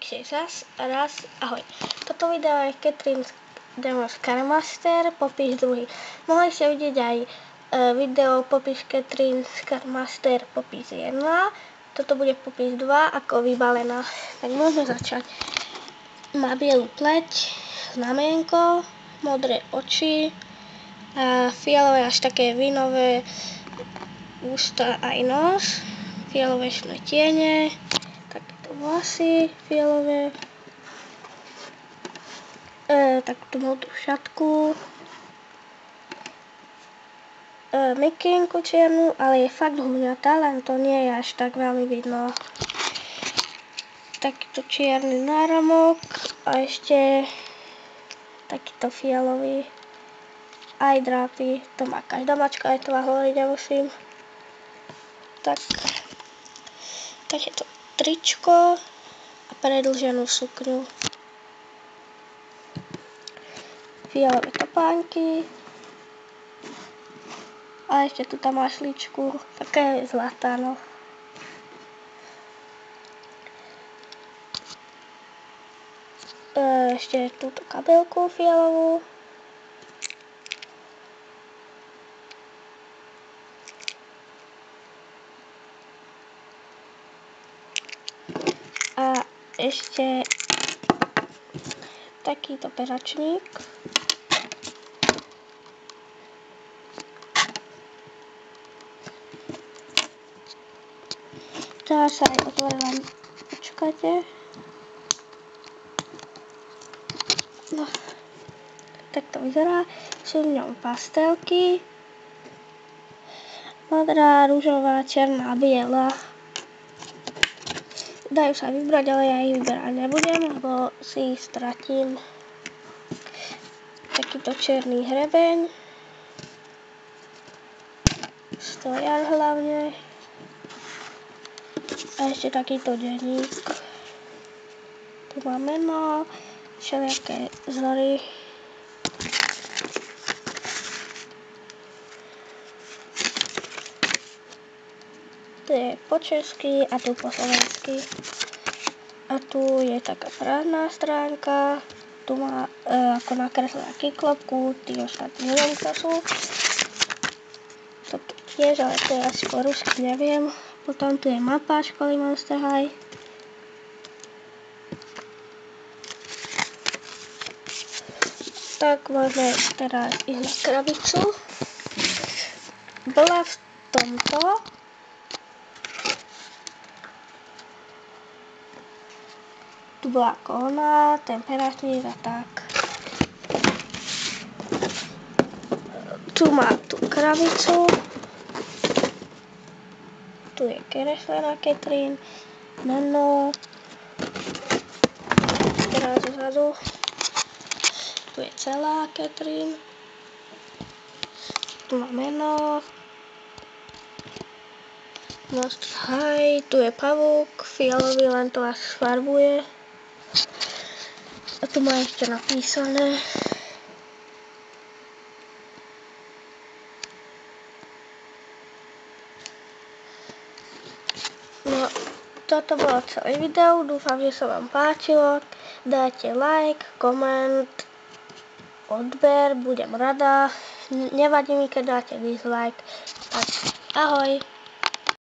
Takže raz, ahoj. Toto video je Catherine Demo Scarmaster, popis druhý. Mohli ste vidieť aj video popis Catherine Scarmaster popis 1. Toto bude popis 2 ako vybalená. Tak môžeme začať. Má bielu pleť, znamienko, modré oči, a fialové až také vinové ústa aj nos, fialové tiene, takéto vlasy fialové, takúto modrú šatku, mikienku čiernu, ale je fakt húňatá, len to nie je až tak veľmi vidno. Takýto čierny náramok a ešte takýto fialový aj drápy. To má každá mačka, aj to má hovoriť, nemusím. Takéto tričko a predĺženú sukňu. Fialové topánky. A ešte tu tam mašličku, taká je zlatá, no. Ešte túto kabelku fialovú. A ešte takýto peračník. Teraz sa aj otvorím, počkajte. No, tak to vyzerá. Sú v ňom pastelky. Modrá, ružová, černá, biela. Dajú sa vybrať, ale ja ich vyberať nebudem, lebo si ich stratím. Takýto čierny hrebeň. Stojar hlavne. A ešte takýto denník. Tu má meno, všelijaké vzory. Tu je po česky a tu po slovensky. A tu je taká prázdna stránka. Tu má ako nakreslená kyklopku, tí ostatní neviem, kto sú. Toto tiež, ale to je asi po rusky, neviem. Potom tu je mapa školy Monster High. Tak môžeme teraz ísť na krabicu. Bola v tomto. Tu bola kona, temperatník a tak. Tu má tú krabicu. Tu je kreslená Catherine, meno. Teraz zozadu. Tu je celá Catherine. Tu má meno. Monster High. Tu je pavúk, fialový, len to až farbuje. A tu má ešte napísané. No, toto bolo celé video. Dúfam, že sa vám páčilo. Dajte like, koment, odber, budem rada. Nevadí mi, keď dáte dislike. Tak, ahoj.